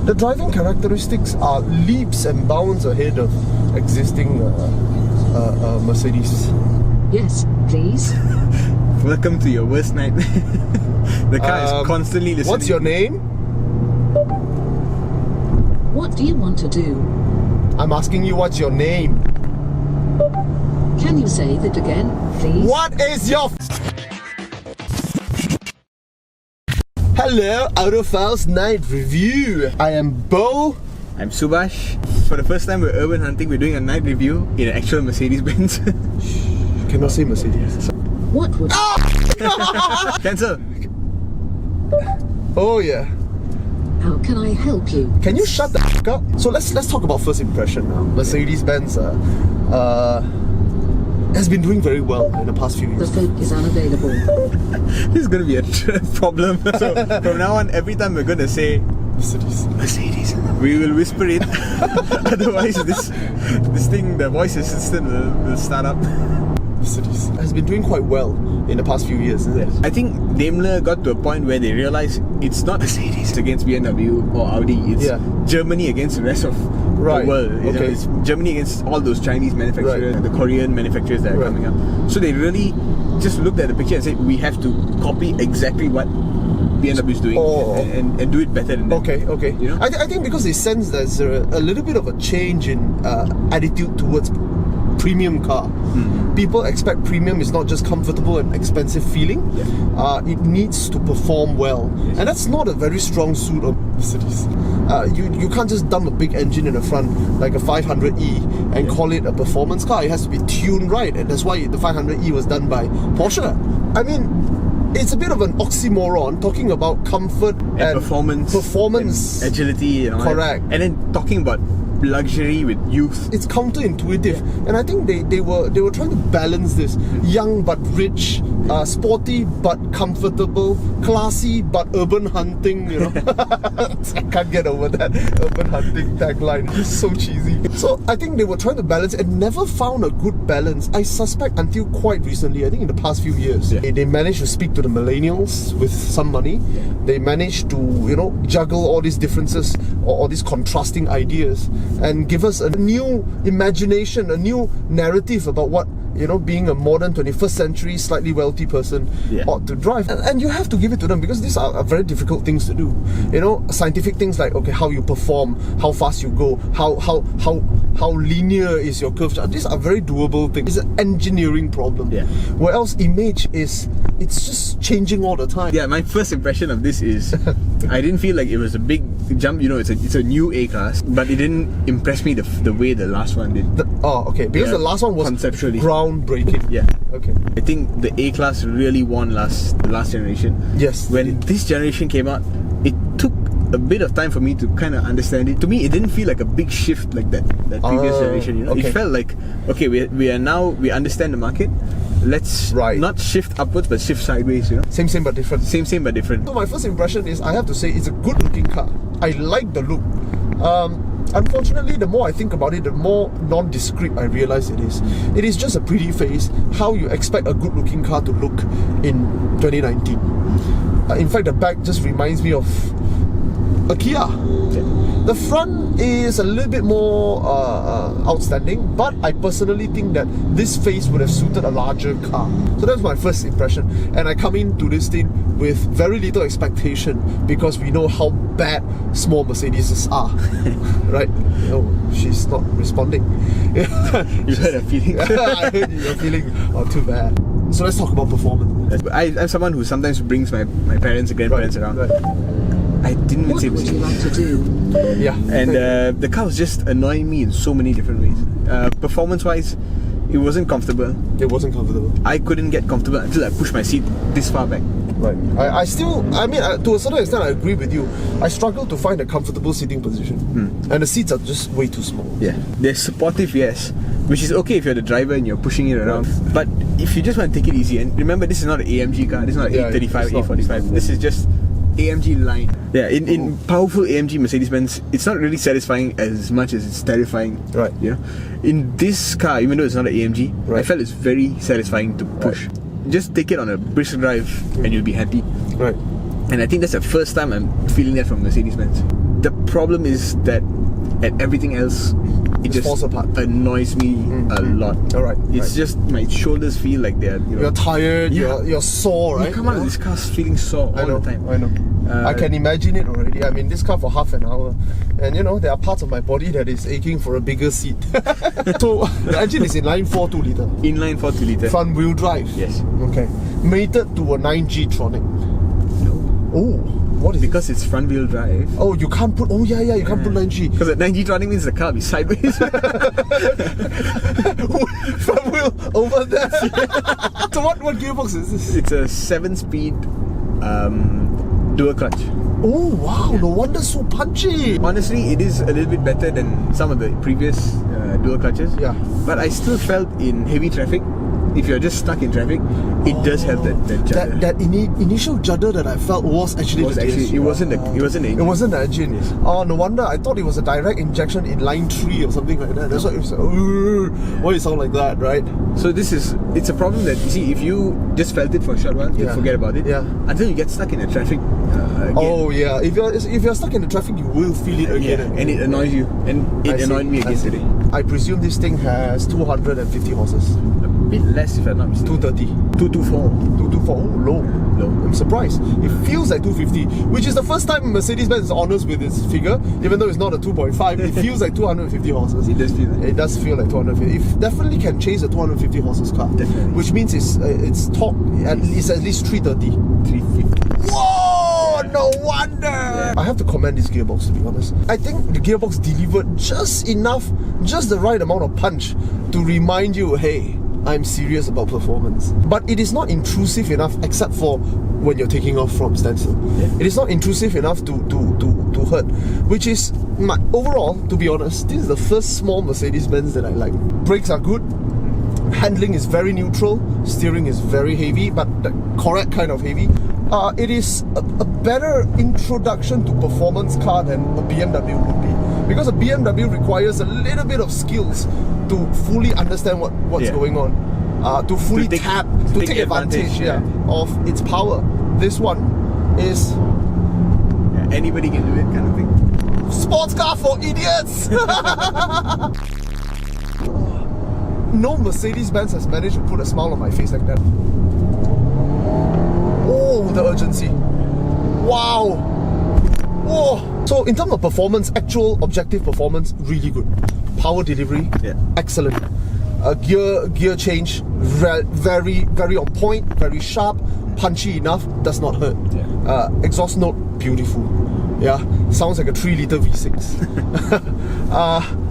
The driving characteristics are leaps and bounds ahead of existing Mercedes. Yes, please. Welcome to your worst night. The car is constantly listening. What's your name? What do you want to do? I'm asking you what's your name. Can you say that again, please? What is your... Hello, Autophiles Night Review. I am Bo. I'm Subhash. For the first time we're urban hunting, we're doing a night review in an actual Mercedes-Benz. Cannot say Mercedes. What would... Cancel. Oh yeah. How can I help you? Can you shut the f*** up? So let's talk about first impression now. Mercedes-Benz has been doing very well in the past few The years. phone is unavailable. This is going to be a problem. So from now on, every time we're going to say Mercedes, we will whisper it. Otherwise, this thing, the voice assistant will start up. Mercedes has been doing quite well in the past few years, isn't it? I think Daimler got to a point where they realized it's not Mercedes against BMW or Audi, it's Germany against the rest of the world. Okay. It's Germany against all those Chinese manufacturers and the Korean manufacturers that are coming up. So they really just looked at the picture and said, we have to copy exactly what BMW is doing and do it better than them. Okay. You know? I think because they sense there's a little bit of a change in attitude towards premium car. People expect premium is not just comfortable and expensive feeling. It needs to perform well, and that's not a very strong suit of Mercedes. You can't just dump a big engine in the front like a 500e and call it a performance car. It has to be tuned right, and that's why the 500e was done by Porsche. I mean, it's a bit of an oxymoron talking about comfort and performance and agility and all correct that. And then talking about luxury with youth. It's counterintuitive, and I think they were trying to balance this: young but rich, sporty but comfortable, classy but urban hunting. You know, I can't get over that urban hunting tagline. It's so cheesy. So I think they were trying to balance and never found a good balance. I suspect until quite recently, I think in the past few years, they managed to speak to the millennials with some money. They managed to juggle all these differences or all these contrasting ideas and give us a new imagination, a new narrative about what being a modern 21st century slightly wealthy person ought to drive. And you have to give it to them, because these are very difficult things to do. Scientific things like how you perform, how fast you go, how linear is your curve. These are very doable things. It's an engineering problem. Where else image it's just changing all the time. My first impression of this is I didn't feel like it was a big jump. It's a new A-Class, but it didn't impress me the way the last one did. Because the last one was conceptually groundbreaking. Okay. I think the A-Class really won the last generation. Yes. When this generation came out, it took a bit of time for me to kind of understand it. To me, it didn't feel like a big shift like that previous generation. It felt like, okay, we understand the market. Let's not shift upwards but shift sideways. Same but different. Same but different. So my first impression is, I have to say, it's a good looking car. I like the look. Unfortunately, the more I think about it, the more nondescript I realize it is. It is just a pretty face, how you expect a good looking car to look in 2019. In fact, the back just reminds me of a Kia. The front is a little bit more outstanding, but I personally think that this face would have suited a larger car. So that's my first impression, and I come into this thing with very little expectation, because we know how bad small Mercedes are. Right? Oh, she's not responding. You heard her feeling. I heard your feeling. Oh, too bad. So let's talk about performance. I'm someone who sometimes brings my parents and grandparents around. I didn't What would you like to do? And the car was just annoying me in so many different ways. Performance-wise, it wasn't comfortable. I couldn't get comfortable until I pushed my seat this far back. Right. I mean, to a certain extent, I agree with you. I struggle to find a comfortable seating position, and the seats are just way too small. They're supportive, yes, which is okay if you're the driver and you're pushing it around. But if you just want to take it easy, and remember, this is not an AMG car. This is not an A35, A45. This is just AMG line. In powerful AMG Mercedes-Benz, it's not really satisfying as much as it's terrifying. Right. In this car, even though it's not an AMG, I felt it's very satisfying to push. Just take it on a brisk drive and you'll be happy. Right. And I think that's the first time I'm feeling that from Mercedes-Benz. The problem is that at everything else, it just falls apart. Annoys me a lot. Alright. It's just my shoulders feel like they're. You're tired. Yeah. You're sore, right? You come out of this car feeling sore all the time. I know. I can imagine it already. I'm in this car for half an hour, and there are parts of my body that is aching for a bigger seat. So the engine is inline 4.2 litre. Inline 4.2 litre. Front wheel drive. Yes. Okay. Mated to a 9G Tronic. No. Oh, what is because it's front wheel drive. Oh, you can't put. Oh yeah, you can't put 9G. Because at 9G Tronic means the car will be sideways. Front wheel over there. So what gearbox is this? It's a 7-speed dual clutch. Oh wow, no wonder so punchy. Honestly, it is a little bit better than some of the previous dual clutches. Yeah. But I still felt in heavy traffic, if you're just stuck in traffic, it does have that judder. That initial judder that I felt was actually it wasn't the engine. It wasn't the engine. Yes. Oh, no wonder. I thought it was a direct injection in line 3 or something like that. That's why it was why it sound like that, right? So it's a problem that, you see, if you just felt it for a short while, you forget about it. Yeah. Until you get stuck in the traffic again. Oh yeah. If you're stuck in the traffic, you will feel it again. And it annoys you. And it annoyed me again today. I presume this thing has 250 horses. A bit less, if I'm not mistaken. 230. 224. 224. Oh, low. I'm surprised. It feels like 250, which is the first time Mercedes-Benz is honest with its figure. Even though it's not a 2.5, it feels like 250 horses. It does feel like. It does feel like 250. It definitely can chase a 250 horses car. Definitely. Which means its torque is at least 330. 350. Whoa! No wonder! Yeah. I have to commend this gearbox, to be honest. I think the gearbox delivered just enough, just the right amount of punch to remind you, hey, I'm serious about performance. But it is not intrusive enough, except for when you're taking off from standstill. Yeah. It is not intrusive enough to hurt. Which is, overall, to be honest, this is the first small Mercedes-Benz that I like. Brakes are good. Handling is very neutral. Steering is very heavy, but the correct kind of heavy. It is a better introduction to performance car than a BMW would be. Because a BMW requires a little bit of skills to fully understand what's going on, to fully take advantage of its power. This one is anybody can do it kind of thing. Sports car for idiots. No Mercedes-Benz has managed to put a smile on my face like that. Oh, the urgency. Wow. Whoa. So in terms of performance, actual objective performance, really good. Power delivery, excellent. Gear change, very, very on point, very sharp, punchy enough, does not hurt. Exhaust note, beautiful. Yeah, sounds like a 3-litre V6.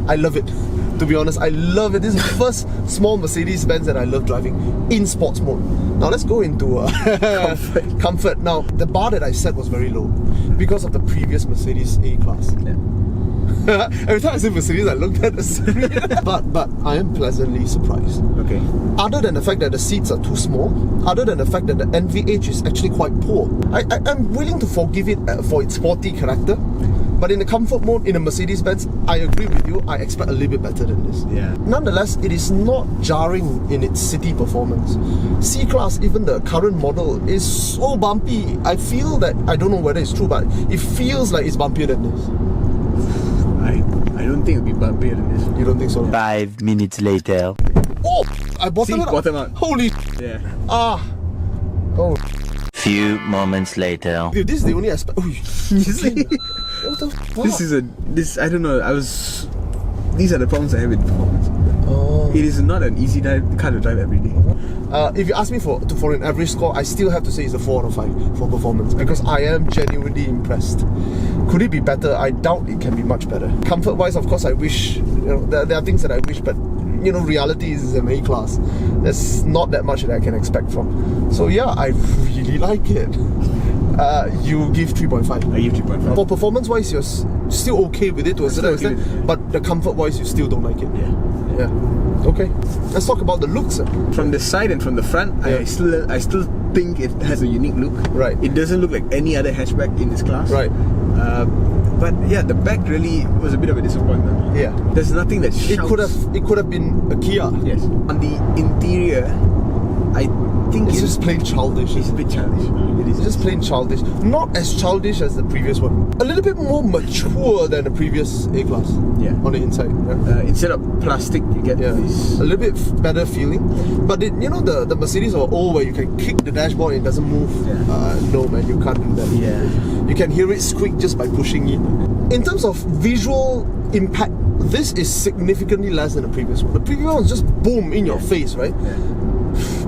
I love it. To be honest, I love it. This is the first small Mercedes-Benz that I love driving in sports mode. Now let's go into comfort. Now, the bar that I set was very low because of the previous Mercedes A-Class. Every time I say Mercedes, I looked at the screen. but I am pleasantly surprised. Okay. Other than the fact that the seats are too small, other than the fact that the NVH is actually quite poor, I'm willing to forgive it for its sporty character. But in the comfort mode, in a Mercedes-Benz, I agree with you, I expect a little bit better than this. Yeah. Nonetheless, it is not jarring in its city performance. C-Class, even the current model, is so bumpy. I feel that, I don't know whether it's true, but it feels like it's bumpier than this. I don't think it'll be bumpier than this. You don't think so? 5 minutes later. Oh! I bottomed it up. Bottom out. Holy yeah. Oh. Few moments later. Dude, this is the only aspect. Oh, you see? What the fuck? I don't know, these are the problems I have with performance. It is not an easy car to drive every day. If you ask me for an average score, I still have to say it's a 4 out of 5 for performance because I am genuinely impressed. Could it be better? I doubt it can be much better. Comfort-wise, of course, I wish, there are things that I wish, but reality is an A-Class. There's not that much that I can expect from. So yeah, I really like it. You give 3.5. I give 3.5. For performance-wise, you're still okay with it to a certain extent, but the comfort-wise, you still don't like it. Yeah. Okay. Let's talk about the looks. From the side and from the front, I still think it has a unique look. Right. It doesn't look like any other hatchback in this class. Right. But yeah, the back really was a bit of a disappointment. Yeah. There's nothing that shouts. It could have been a Kia. Yes. On the interior, I think It's just plain childish. it's a bit childish. It is It's just plain childish. Not as childish as the previous one. A little bit more mature than the previous A-Class. Yeah. On the inside. Yeah. Instead of plastic, you get this. A little bit better feeling. But the Mercedes are old where you can kick the dashboard and it doesn't move. Yeah. No man, you can't do that. Yeah. You can hear it squeak just by pushing it. In terms of visual impact, this is significantly less than the previous one. The previous one was just boom in your face, right? Yeah.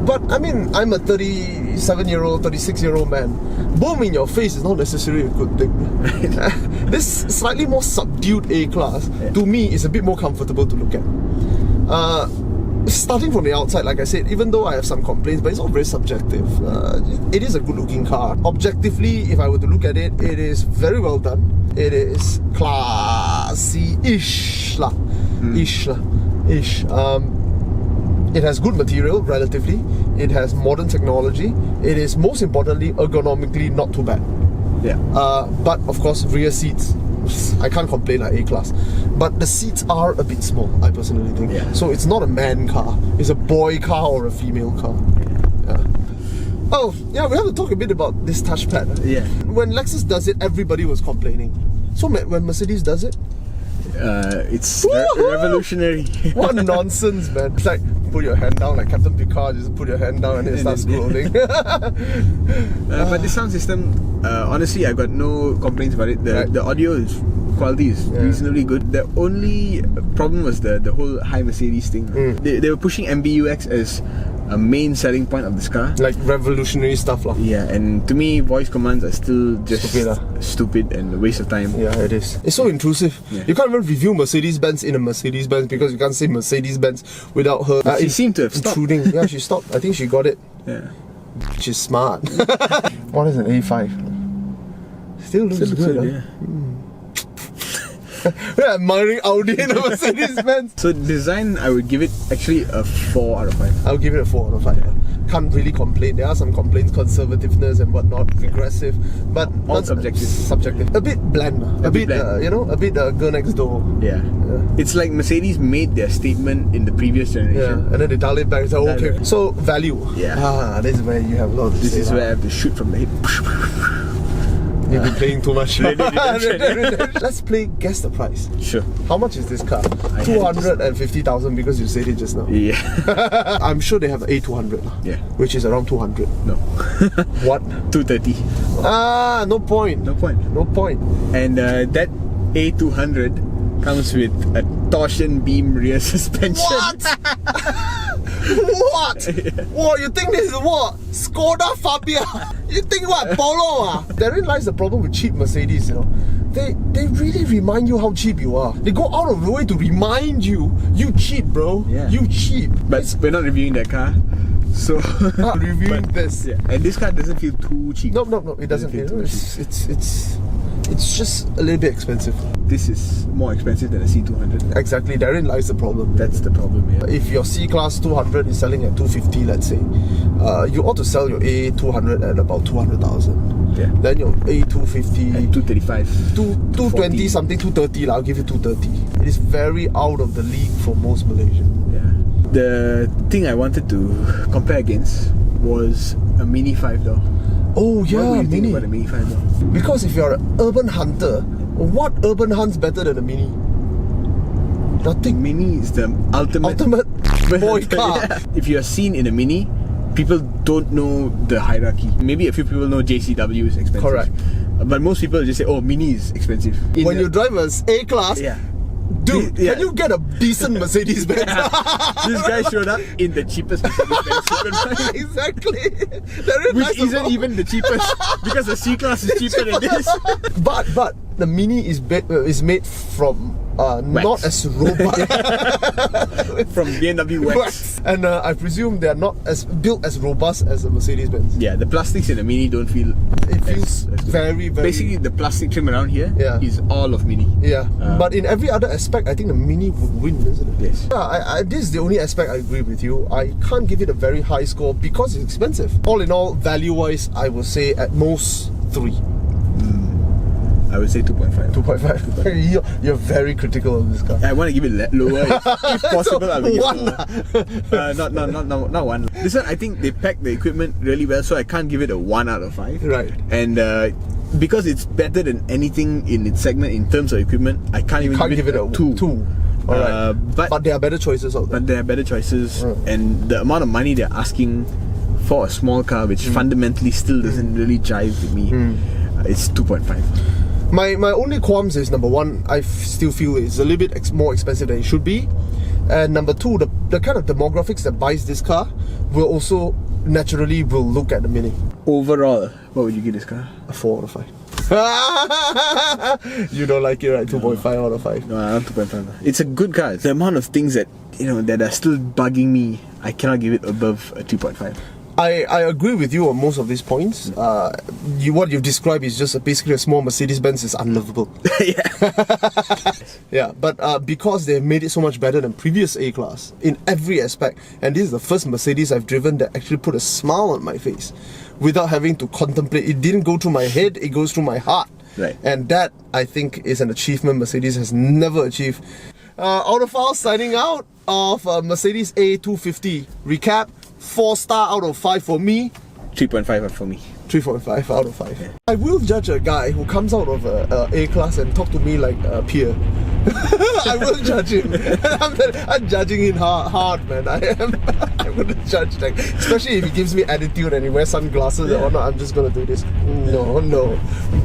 But I mean, I'm a 37-year-old, 36-year-old man. Boom in your face is not necessarily a good thing. This slightly more subdued A-Class, to me, is a bit more comfortable to look at. Starting from the outside, like I said, even though I have some complaints, but it's all very subjective. It is a good-looking car. Objectively, if I were to look at it, it is very well done. It is classy-ish lah. Ish. It has good material, relatively. It has modern technology. It is, most importantly, ergonomically not too bad. Yeah. But of course, rear seats, I can't complain like A-Class. But the seats are a bit small, I personally think. Yeah. So it's not a man car. It's a boy car or a female car. Yeah. Oh, yeah, we have to talk a bit about this touchpad. Yeah. When Lexus does it, everybody was complaining. So when Mercedes does it, it's revolutionary. what nonsense, man. It's like, put your hand down, like Captain Picard, just put your hand down and it starts scrolling. But the sound system, honestly, I got no complaints about it. The audio quality is reasonably good. The only problem was the whole high Mercedes thing. They were pushing MBUX as a main selling point of this car. Like revolutionary stuff lah. Yeah, and to me, voice commands are still just stupid and a waste of time. Yeah, it is. It's so intrusive. Yeah. You can't even review Mercedes-Benz in a Mercedes-Benz because you can't say Mercedes-Benz without her She seemed to have stopped. intruding. Yeah, she stopped. I think she got it. Yeah. She's smart. What is an A5? Still looks good. yeah. We're admiring Audi in a Mercedes-Benz. So design, I would give it actually a 4 out of 5. I'll give it a 4 out of 5. Can't really complain. There are some complaints, conservativeness and whatnot, regressive, but All subjective. Subjective. A bit bland. A bit bland. a bit girl next door. Yeah. It's like Mercedes made their statement in the previous Yeah, generation. and then they dial it back. It's like, okay. So value. Yeah. This is where you have a lot of This is where I have to shoot from the hip. You've been playing too much. Red Dead Redemption. Let's play guess the price. Sure. How much is this car? I had it 250,000 because you said it just now. Yeah. I'm sure they have an A200. Yeah. Which is around 200. No. What? 230. No point. No point. No point. And that A200 comes with a torsion beam rear suspension. What? What? What? You think this is what? Skoda Fabia? You think what? Polo? Therein lies the problem with cheap Mercedes, you know. They really remind you how cheap you are. They go out of the way to remind you, you cheap, bro. Yeah. You cheap. But we're not reviewing that car. So reviewing this. Yeah. And this car doesn't feel too cheap. No, it doesn't feel too cheap. It's just a little bit expensive. This is more expensive than a C200. Exactly, therein lies the problem. That's the problem, yeah. If your C-Class 200 is selling at 250, let's say, you ought to sell your A200 at about 200,000. Yeah. Then your A250 At 235. 220 something, 230 I'll give you 230. It is very out of the league for most Malaysian. Yeah. The thing I wanted to compare against was a Mini 5-door. Oh What yeah, do you think Mini. about a Mini 5-door? Because if you're an urban hunter, what urban hunt's better than a Mini? Nothing. Mini is the ultimate Boy car. Yeah. If you're seen in a Mini, people don't know the hierarchy. Maybe a few people know JCW is expensive. Correct. But most people just say, oh, Mini is expensive. When you drive a A-Class, Yeah. dude, Yeah. can you get a decent Mercedes-Benz? This guy showed up in the cheapest Mercedes-Benz you could find. Exactly. Which isn't even the cheapest, because the C-Class is cheaper than this. But the Mini is made from not as robust. From BMW Wax. And I presume they are not as built as robust as a Mercedes-Benz. Yeah, the plastics in the Mini don't feel. It feels as good. very, very. Basically, the plastic trim around here is all of Mini. Yeah, but in every other aspect, I think the Mini would win, isn't it? Yes. Yeah, this is the only aspect I agree with you. I can't give it a very high score because it's expensive. All in all, value-wise, I would say at most 3. I would say 2.5. 2.5. You're very critical of this car. I want to give it lower. If possible, I will give it lower. Not one. This one, I think they packed the equipment really well, so I can't give it a 1 out of 5. Right. And because it's better than anything in its segment in terms of equipment, I can't even give it a 2. Alright. But there are better choices out there. But there are better choices, and the amount of money they're asking for a small car, which fundamentally still doesn't really jive with me, it's 2.5. My only qualms is, number one, I still feel it's a little bit more expensive than it should be, and number two, the kind of demographics that buys this car will also naturally look at the Mini. Overall, what would you give this car? A 4 out of 5. You don't like it, right? 2.5 out of 5. No, not 2.5. It's a good car. The amount of things that that are still bugging me, I cannot give it above a 2.5. I agree with you on most of these points. What you've described is just basically a small Mercedes-Benz is unlovable. Yeah, but because they've made it so much better than previous A-Class in every aspect, and this is the first Mercedes I've driven that actually put a smile on my face without having to contemplate. It didn't go through my head, it goes through my heart. Right. And that, I think, is an achievement Mercedes has never achieved. Autophiles signing out of Mercedes A250. Recap: 4-star out of 5 for me. 3.5 for me. 3.5 out of 5. Yeah. I will judge a guy who comes out of A-Class and talk to me like a peer. I will judge him. I'm judging him hard, man. I wouldn't judge that. Especially if he gives me attitude and he wears sunglasses or not, I'm just gonna do this. No.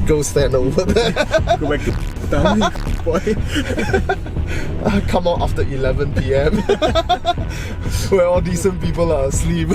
Go stand over there. Go back to town, boy. Come out after 11 PM where all decent people are asleep.